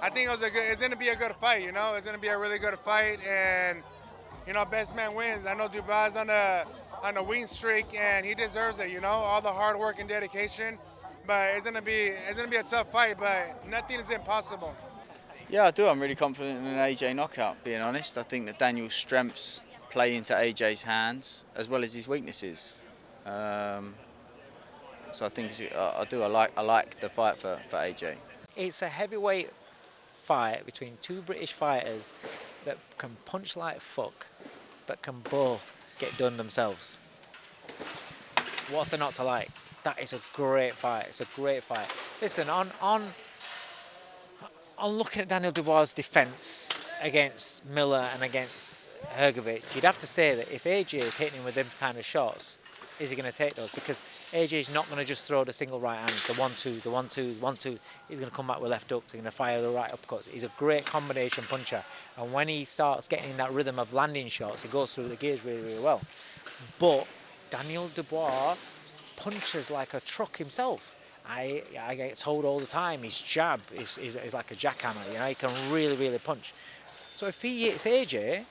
I think it's going to be a good fight. It's going to be a really good fight, and best man wins. I know Dubois is on a win streak, and he deserves it. All the hard work and dedication. But it's gonna be a tough fight. But nothing is impossible. Yeah, I do. I'm really confident in an AJ knockout. Being honest, I think that Daniel's strengths play into AJ's hands as well as his weaknesses. So I think I like the fight for AJ. It's a heavyweight fight between two British fighters that can punch like fuck, but can both get done themselves. What's there not to like? That is a great fight. It's a great fight. Listen, on looking at Daniel Dubois' defence against Miller and against Hrgovic, you'd have to say that if AJ is hitting him with them kind of shots, is he going to take those? Because AJ is not going to just throw the single right hand, the 1-2, the 1-2, 1-2. He's going to come back with left hooks. He's going to fire the right uppercuts. He's a great combination puncher. And when he starts getting in that rhythm of landing shots, he goes through the gears really, really well. But Daniel Dubois punches like a truck himself. I get told all the time his jab is like a jackhammer. He can really, really punch. So if he hits AJ,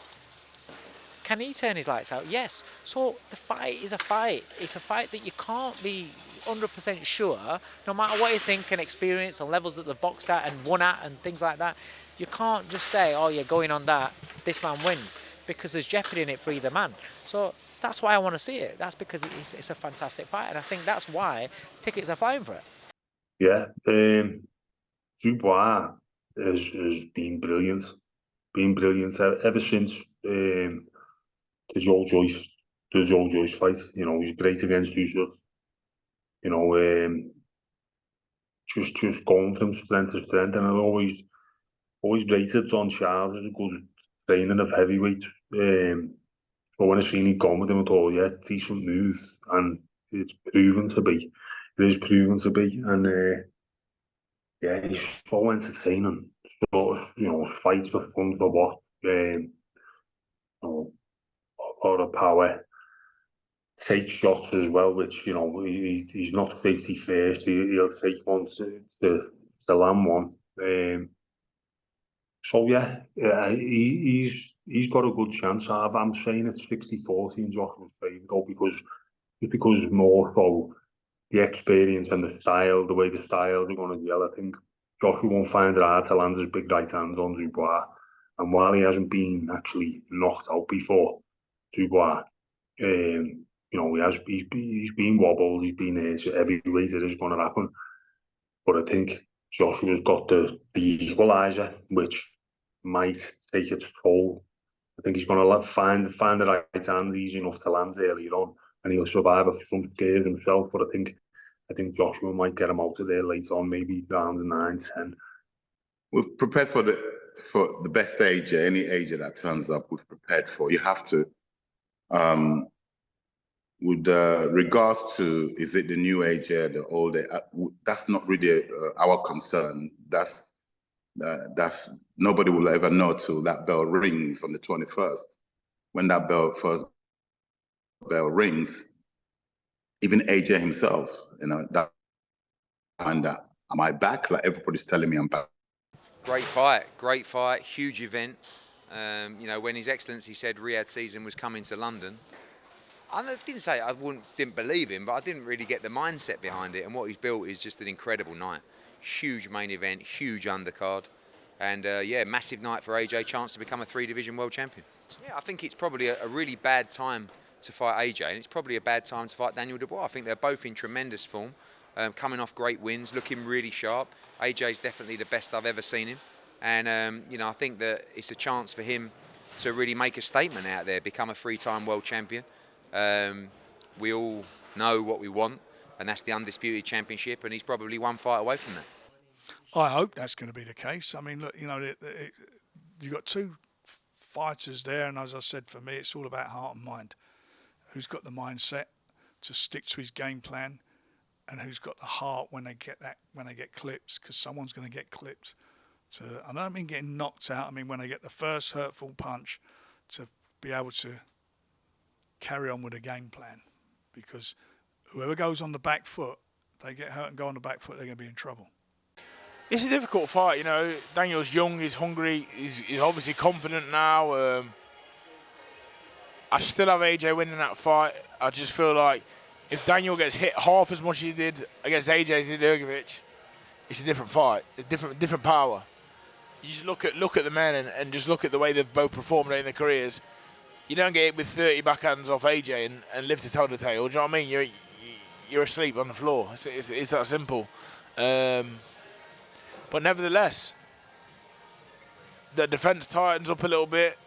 can he turn his lights out? Yes. So the fight is a fight. It's a fight that you can't be 100% sure, no matter what you think and experience and levels that they've boxed at and won at and things like that. You can't just say, oh, you're going on that, this man wins, because there's jeopardy in it for either man. So that's why I want to see it. That's because it's a fantastic fight, and I think that's why tickets are flying for it. Yeah, Dubois has been brilliant. Ever since the Joe Joyce fight. He's great against Usyk. Just going from strength to strength, and I always rated John Charles as a good training of heavyweight. But when I seen him come with him, I thought, yeah, decent move, and it's proven to be. It is proven to be, and yeah, he's so entertaining. Sort of, fights for fun for what? A lot of power. Take shots as well, which he's not 50-first. He'll take one to land one. So yeah, he's got a good chance. I'm saying it's 60-40 in Joshua's favour, though, because more so the experience and the way the styles are going to gel. I think Joshua won't find it hard to land his big right hand on Dubois, and while he hasn't been actually knocked out before, Dubois, he's been wobbled, he's been heavyweight, it is going to happen. But I think Joshua's got the equaliser, which might take its toll. I think he's going to find the right hand easy enough to land earlier on, and he'll survive some scares himself. But I think Joshua might get him out of there later on, maybe round 9, 10. We've prepared for the best AJ, any AJ that turns up, we've prepared for. You have to. With regards to, is it the new AJ, the old AJ, that's not really our concern. That's nobody will ever know till that bell rings on the 21st. When that first bell rings, even AJ himself, that and that, am I back? Like everybody's telling me I'm back. Great fight, huge event. When His Excellency said Riyadh season was coming to London, I didn't say didn't believe him, but I didn't really get the mindset behind it. And what he's built is just an incredible night. Huge main event, huge undercard, and massive night for AJ. Chance to become a 3-division world champion. Yeah, I think it's probably a really bad time to fight AJ, and it's probably a bad time to fight Daniel Dubois. I think they're both in tremendous form, coming off great wins, looking really sharp. AJ's definitely the best I've ever seen him, and I think that it's a chance for him to really make a statement out there, become a 3-time world champion. We all know what we want, and that's the undisputed championship, and he's probably one fight away from that. I hope that's going to be the case. I mean, look, you've got two fighters there, and as I said, for me, it's all about heart and mind. Who's got the mindset to stick to his game plan, and who's got the heart when they get clipped, because someone's going to get clipped. I don't mean getting knocked out. I mean when they get the first hurtful punch, to be able to carry on with a game plan, because whoever goes on the back foot, they get hurt and go on the back foot, they're going to be in trouble. It's a difficult fight, you know. Daniel's young, he's hungry, he's obviously confident now. I still have AJ winning that fight. I just feel like if Daniel gets hit half as much as he did against AJ as he did Hrgovic, it's a different fight. It's different power. You just look at the men and just look at the way they've both performed in their careers. You don't get hit with 30 backhands off AJ and live to tell the tale. Do you know what I mean? You're asleep on the floor. It's that simple. But nevertheless, the defence tightens up a little bit.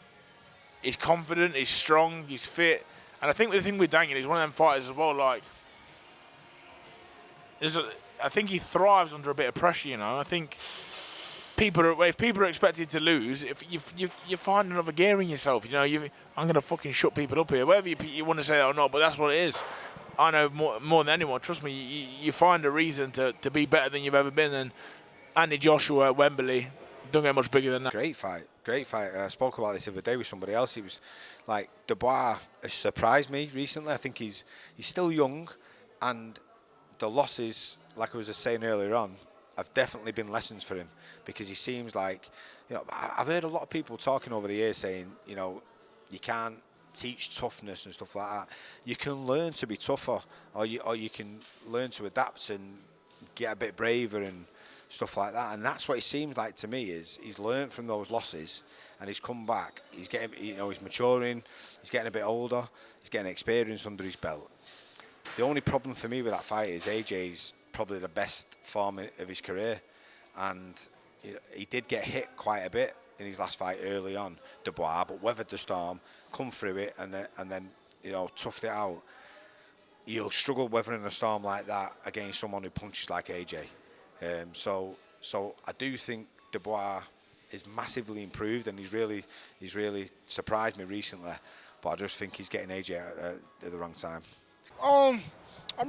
He's confident, he's strong, he's fit. And I think the thing with Daniel, he's one of them fighters as well, like, I think he thrives under a bit of pressure, you know. I think if people are expected to lose, if you find another gear in yourself, you know, I'm going to fucking shut people up here, whether you want to say that or not, but that's what it is. I know more than anyone, trust me, you find a reason to be better than you've ever been, and Andy Joshua at Wembley, don't get much bigger than that. Great fight. I spoke about this the other day with somebody else. He was like, Dubois has surprised me recently. I think he's still young, and the losses, like I was just saying earlier on, have definitely been lessons for him, because he seems like, you know, I've heard a lot of people talking over the years saying, you know, you can't teach toughness and stuff like that. You can learn to be tougher, or you can learn to adapt and get a bit braver and stuff like that. And that's what it seems like to me, is he's learned from those losses and he's come back. He's getting, you know, he's maturing, he's getting a bit older, he's getting experience under his belt. The only problem for me with that fight is AJ's probably the best form of his career, and he did get hit quite a bit in his last fight early on, Dubois, but weathered the storm, come through it, and then you know, toughed it out. You'll struggle weathering a storm like that against someone who punches like AJ. So I do think Dubois is massively improved, and he's really surprised me recently. But I just think he's getting AJ at the wrong time. I'm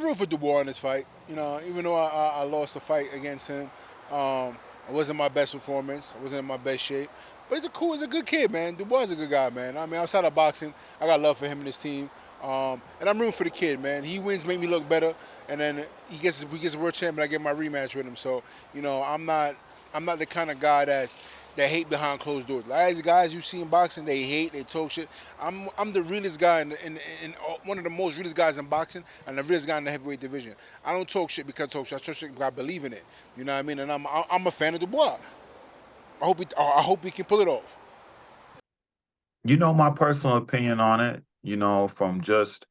rooting for Dubois in this fight. You know, even though I lost the fight against him, it wasn't my best performance. I wasn't in my best shape. But he's a good kid, man. Dubois is a good guy, man. I mean, outside of boxing, I got love for him and his team. And I'm rooting for the kid, man. He wins, make me look better, and then we gets a world champion. I get my rematch with him. So, you know, I'm not the kind of guy that hate behind closed doors. Like the guys you see in boxing, they hate, they talk shit. I'm the realest guy in one of the most realest guys in boxing, and the realest guy in the heavyweight division. I don't talk shit because I talk shit. I talk shit because I believe in it. You know what I mean? And I'm a fan of Dubois. I hope he can pull it off. You know, my personal opinion on it, you know, from just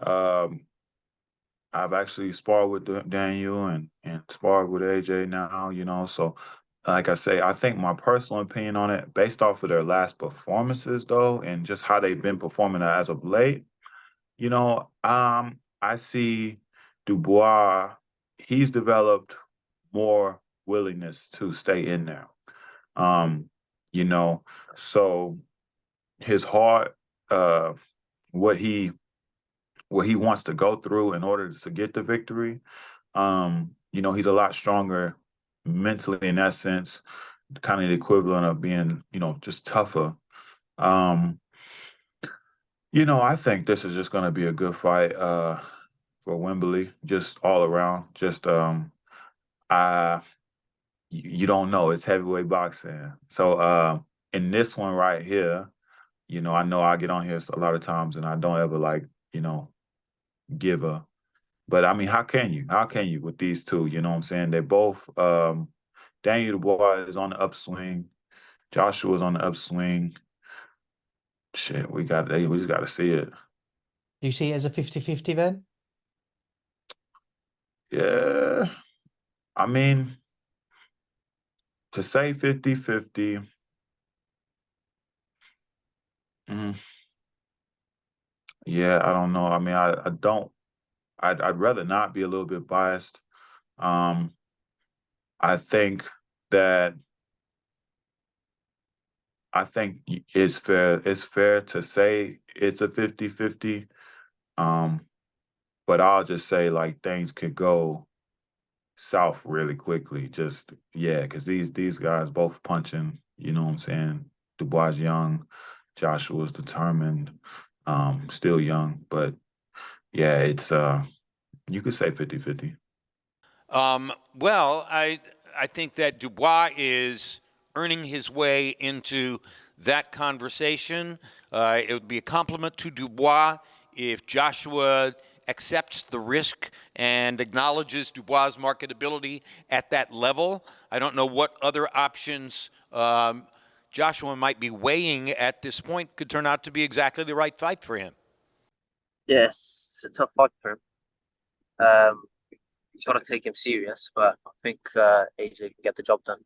I've actually sparred with Daniel and sparred with AJ now, you know. So, like I say, I think my personal opinion on it, based off of their last performances, though, and just how they've been performing as of late, you know, I see Dubois, he's developed more willingness to stay in there. You know, so his heart, what he wants to go through in order to get the victory, you know, he's a lot stronger mentally in that sense, kind of the equivalent of being, you know, just tougher. You know, I think this is just going to be a good fight for Wembley, just all around. Just you don't know, it's heavyweight boxing. So in this one right here, you know I get on here a lot of times and I don't ever, like, you know, give a, but I mean, how can you with these two? You know what I'm saying? They both, Daniel Dubois is on the upswing, Joshua's on the upswing. Shit, we just got to see it. Do you see it as a 50-50 then? Yeah, I mean, to say 50-50, yeah, I don't know. I mean, I'd rather not be a little bit biased. I think it's fair to say it's a 50-50. But I'll just say, like, things could go south really quickly. Just, yeah, because these guys both punching, you know what I'm saying? Dubois young, Joshua's determined, still young. But, yeah, it's you could say 50-50. Well, I think that Dubois is earning his way into that conversation. It would be a compliment to Dubois if Joshua accepts the risk and acknowledges Dubois' marketability at that level. I don't know what other options Joshua might be weighing at this point could turn out to be exactly the right fight for him. Yes, it's a tough fight for him. He's got to take him serious, but I think AJ can get the job done.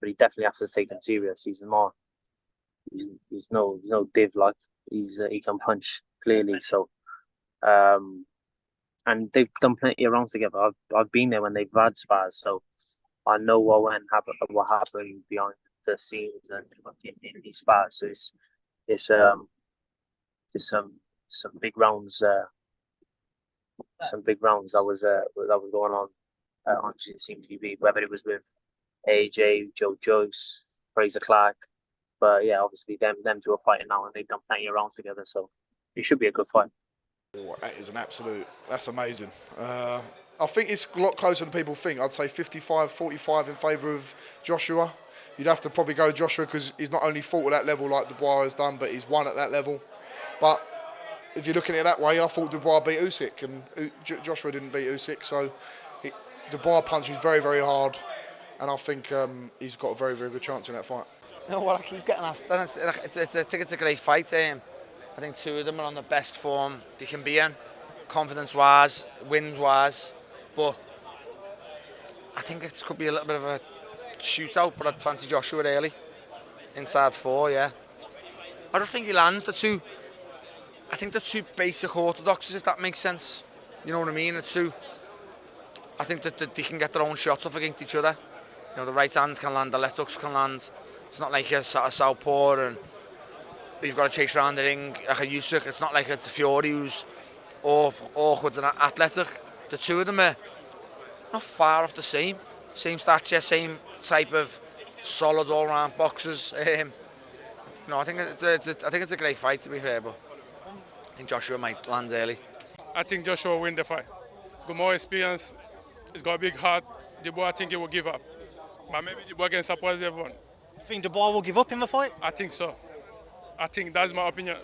But he definitely has to take him serious. He's no div like. He can punch clearly. So, and they've done plenty of rounds together. I've been there when they've had spars, so I know what happened behind the scenes and in these spars. So it's some big rounds. Some big rounds that was going on TV, whether it was with AJ, Joe Joyce, Frazer Clarke. But yeah, obviously them two are fighting now, and they've done plenty of rounds together, so it should be a good fight. That is that's amazing. I think it's a lot closer than people think. I'd say 55-45 in favour of Joshua. You'd have to probably go Joshua because he's not only fought at that level like Dubois has done, but he's won at that level. But if you're looking at it that way, I thought Dubois beat Usyk, and Joshua didn't beat Usyk. So Dubois punches very, very hard, and I think he's got a very, very good chance in that fight. You know what I keep getting asked, I think it's a great fight. I think two of them are on the best form they can be in, confidence-wise, wins-wise. But I think it could be a little bit of a shootout, but I'd fancy Joshua early, inside 4, yeah. I just think he lands the two. I think the two basic orthodoxies, if that makes sense. You know what I mean? The two. I think that they can get their own shots off against each other. You know, the right hands can land, the left hooks can land. It's not like a southpaw and you've got to chase around the ring like a Usyk. It's not like it's a Fury who's awkward and athletic. The two of them are not far off the same stature, same type of solid all-round boxers. No, I think it's a great fight, to be fair, but I think Joshua might land early. I think Joshua will win the fight. He's got more experience. He's got a big heart. Dubois, I think he will give up. But maybe Dubois can surprise everyone. You think Dubois will give up in the fight? I think so. I think that's my opinion.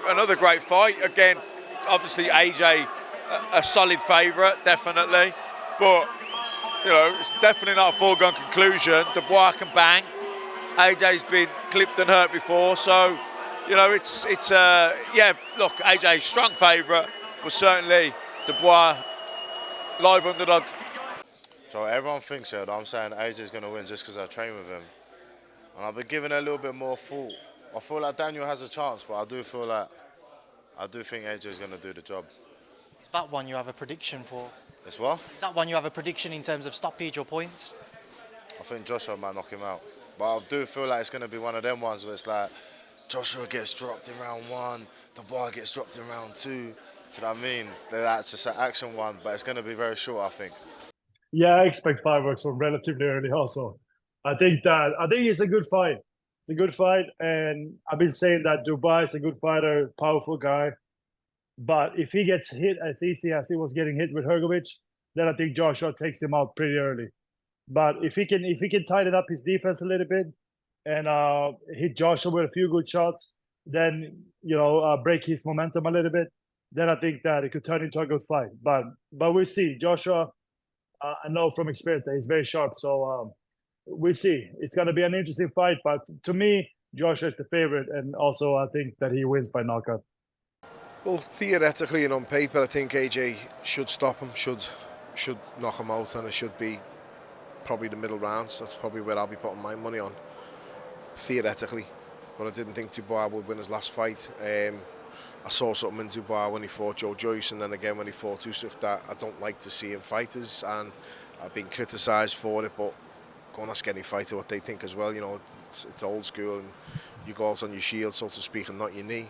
Another great fight. Again, obviously AJ a solid favourite, definitely. But, you know, it's definitely not a foregone conclusion. Dubois can bang. AJ's been clipped and hurt before, so, you know, it's yeah, look, AJ, strong favourite, but certainly Dubois, live underdog. So everyone thinks it, I'm saying AJ's going to win just because I train with him. And I've been giving it a little bit more thought. I feel like Daniel has a chance, but I do think AJ's going to do the job. Is that one you have a prediction for? It's what? Is that one you have a prediction in terms of stoppage or points? I think Joshua might knock him out. But I do feel like it's going to be one of them ones where it's like Joshua gets dropped in round 1, Dubois gets dropped in round 2. Do you know what I mean? That's just an action one, but it's going to be very short, I think. Yeah, I expect fireworks from relatively early also. I think it's a good fight. It's a good fight, and I've been saying that Dubois is a good fighter, powerful guy. But if he gets hit as easy as he was getting hit with Hrgovic, then I think Joshua takes him out pretty early. But if he can tighten up his defense a little bit and hit Joshua with a few good shots, then break his momentum a little bit, then I think that it could turn into a good fight. But we'll see. Joshua, I know from experience that he's very sharp, so we'll see. It's going to be an interesting fight, but to me, Joshua is the favorite, and also I think that he wins by knockout. Well, theoretically and on paper, I think AJ should stop him, should knock him out, and it should be probably the middle rounds. That's probably where I'll be putting my money on, theoretically. But I didn't think Dubois would win his last fight. I saw something in Dubois when he fought Joe Joyce, and then again when he fought Usyk, that I don't like to see in fighters, and I've been criticised for it, but go and ask any fighter what they think as well. You know, it's old school, and you go out on your shield, so to speak, and not your knee.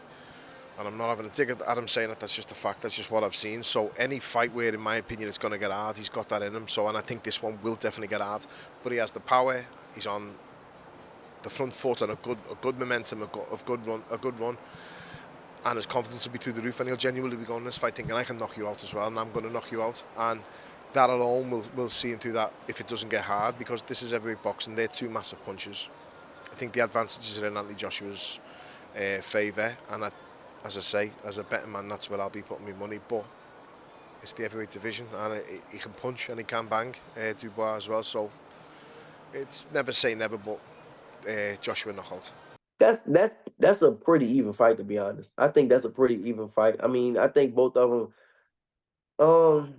And I'm not having a dig at him saying that. That's just a fact. That's just what I've seen. So any fight where, in my opinion, it's going to get hard, he's got that in him. So, and I think this one will definitely get hard. But he has the power. He's on the front foot and a good momentum, a good run. And his confidence will be through the roof. And he'll genuinely be going in this fight thinking, I can knock you out as well, and I'm going to knock you out. And that alone will see him through that if it doesn't get hard, because this is heavyweight boxing. They're two massive punches. I think the advantages are in Anthony Joshua's favour, and as I say, as a betting man, that's where I'll be putting my money. But it's the heavyweight division, and he can punch and he can bang, Dubois as well. So it's never say never, but Joshua knockout. That's a pretty even fight, to be honest. I think that's a pretty even fight. I mean, I think both of them.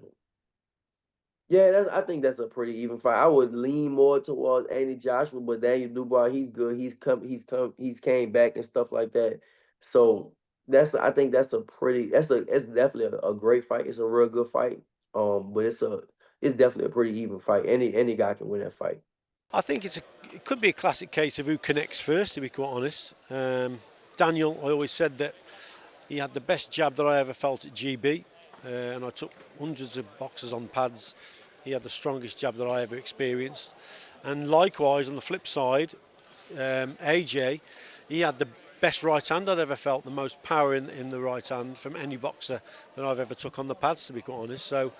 Yeah, I think that's a pretty even fight. I would lean more towards Anthony Joshua, but Daniel Dubois, he's good. He's came back and stuff like that. So I think that's it's definitely a great fight. It's a real good fight. But it's definitely a pretty even fight. Any guy can win that fight. I think it could be a classic case of who connects first, to be quite honest. Daniel, I always said that he had the best jab that I ever felt at GB, and I took hundreds of boxes on pads. He had the strongest jab that I ever experienced. And likewise, on the flip side, AJ, he had the best right hand I'd ever felt, the most power in the right hand from any boxer that I've ever took on the pads, to be quite honest. So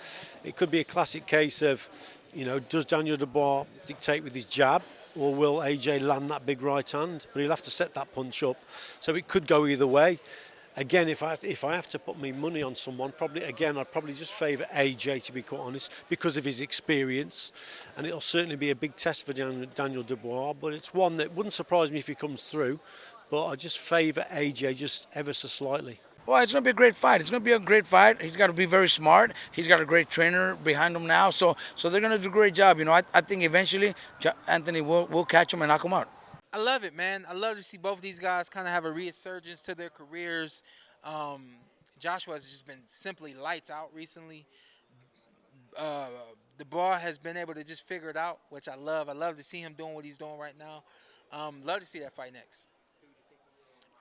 it could be a classic case of, does Daniel Dubois dictate with his jab, or will AJ land that big right hand? But he'll have to set that punch up. So it could go either way. Again, if I have to put my money on someone, I'd probably just favour AJ, to be quite honest, because of his experience. And it'll certainly be a big test for Daniel Dubois, but it's one that wouldn't surprise me if he comes through. But I just favour AJ just ever so slightly. Well, it's going to be a great fight. It's going to be a great fight. He's got to be very smart. He's got a great trainer behind him now. So they're going to do a great job. I think eventually Anthony will catch him and knock him out. I love it, man. I love to see both of these guys kind of have a resurgence to their careers. Joshua has just been simply lights out recently. Dubois has been able to just figure it out, which I love. I love to see him doing what he's doing right now. Love to see that fight next.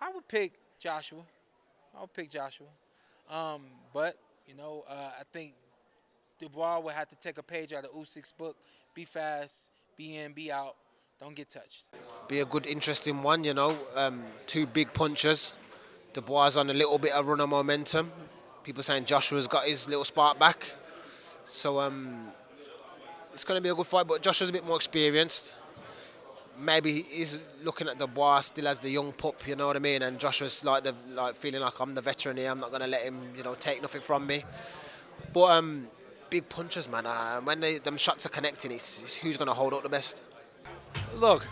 I would pick Joshua. But, I think Dubois would have to take a page out of Usyk's book. Be fast, be in, be out. Don't get touched. Be a good, interesting one, two big punchers. Dubois on a little bit of run of momentum. People saying Joshua's got his little spark back. So it's going to be a good fight, but Joshua's a bit more experienced. Maybe he's looking at Dubois still as the young pup, you know what I mean? And Joshua's like feeling like I'm the veteran here. I'm not going to let him, take nothing from me. But big punchers, man. When them shots are connecting, it's who's going to hold up the best. Look,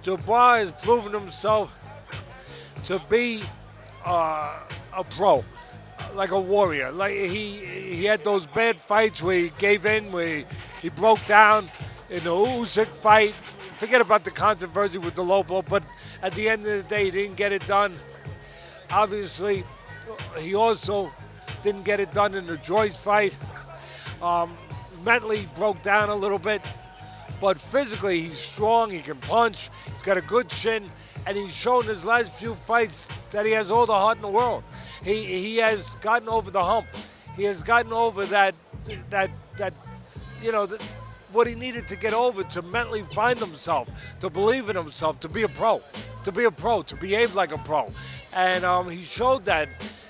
Dubois has proven himself to be a pro, like a warrior. Like he had those bad fights where he gave in, where he broke down in the Usyk fight. Forget about the controversy with the low blow, but at the end of the day, he didn't get it done. Obviously, he also didn't get it done in the Joyce fight. Mentally broke down a little bit, but physically he's strong, he can punch, he's got a good chin, and he's shown his last few fights that he has all the heart in the world. He has gotten over the hump. He has gotten over that what he needed to get over to mentally find himself, to believe in himself, to be a pro, to behave like a pro. And he showed that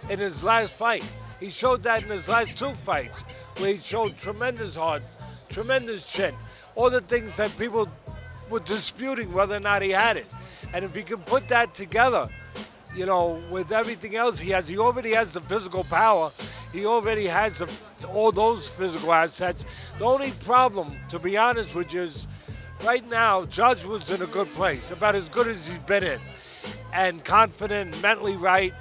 in his last fight. He showed that in his last two fights, where he showed tremendous heart, tremendous chin, all the things that people were disputing whether or not he had it. And if he can put that together, with everything else he already has the physical power. He already has all those physical assets. The only problem, to be honest with you, is right now Joshua's in a good place, about as good as he's been in, and confident, mentally right,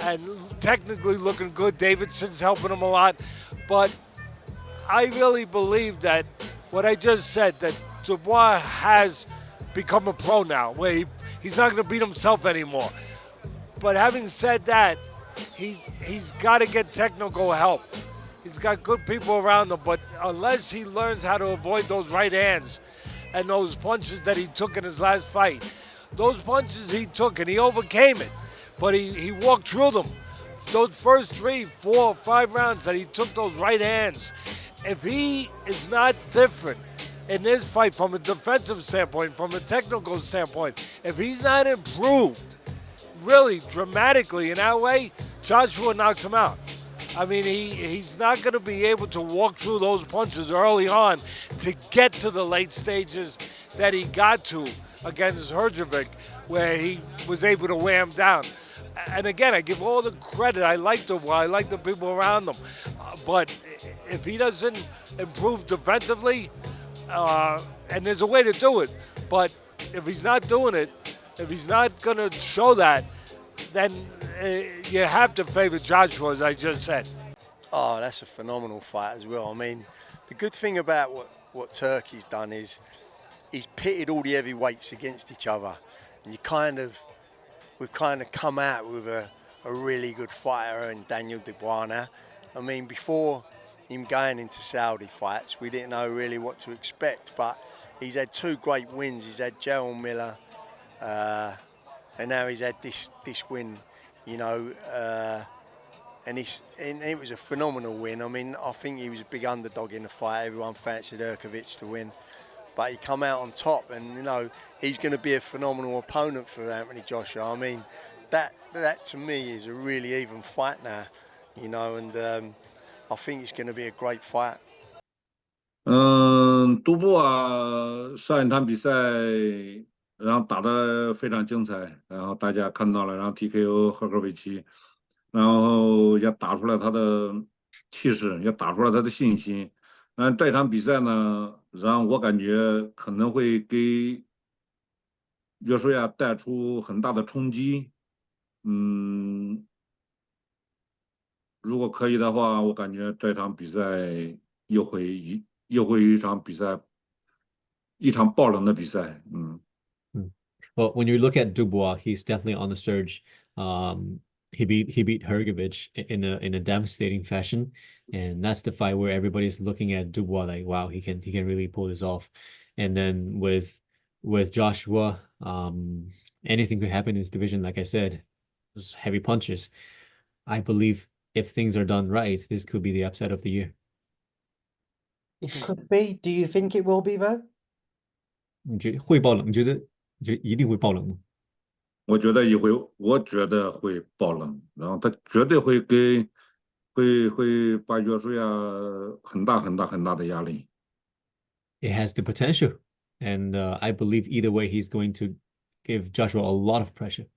and technically looking good. Davidson's helping him a lot. But I really believe that what I just said, that Dubois has become a pro now, where he's not going to beat himself anymore. But having said that, he's got to get technical help. He's got good people around him, but unless he learns how to avoid those right hands and those punches that he took in his last fight, those punches he took and he overcame it, but he walked through them. Those first 3, 4, 5 rounds that he took those right hands, if he is not different in this fight from a defensive standpoint, from a technical standpoint, if he's not improved really dramatically in that way, Joshua knocks him out. I mean, he's not going to be able to walk through those punches early on to get to the late stages that he got to against Hrgovic, where he was able to wear him down. And again, I give all the credit. I like Dubois. I like the people around him. But if he doesn't improve defensively, and there's a way to do it, but if he's not doing it, if he's not going to show that, then you have to favor Joshua, as I just said. Oh, that's a phenomenal fight as well. I mean, the good thing about what Turkey's done is he's pitted all the heavyweights against each other, and we've kind of come out with a really good fighter in Daniel Dubois now. I mean, before him going into Saudi fights, we didn't know really what to expect, but he's had 2 great wins. He's had Jarrell Miller, and now he's had this win, you know, and it was a phenomenal win. I mean, I think he was a big underdog in the fight. Everyone fancied Hrgovic to win, but he come out on top, and you know he's going to be a phenomenal opponent for Anthony Joshua. I mean, that to me is a really even fight now, you know, and I think it's going to be a great fight. 杜布啊，上一场比赛，然后打得非常精彩，然后大家看到了，然后 TKO 赫克维奇，然后也打出了他的气势，也打出了他的信心。这场比赛呢，让我感觉可能会给约书亚带出很大的冲击。如果可以的话，我感觉这场比赛又会一场比赛，一场爆冷的比赛。Well, when you look at Dubois, he's definitely on the surge. He beat Hrgovic in a devastating fashion, and that's the fight where everybody's looking at Dubois like, wow, he can really pull this off. And then with Joshua, anything could happen in this division. Like I said, those heavy punches. I believe if things are done right, this could be the upset of the year. It could be. Do you think it will be though? 你觉得会爆冷？你觉得一定会爆冷吗？我觉得会爆冷，然后他绝对会把约书亚很大的压力。It has the potential, and I believe either way he's going to give Joshua a lot of pressure.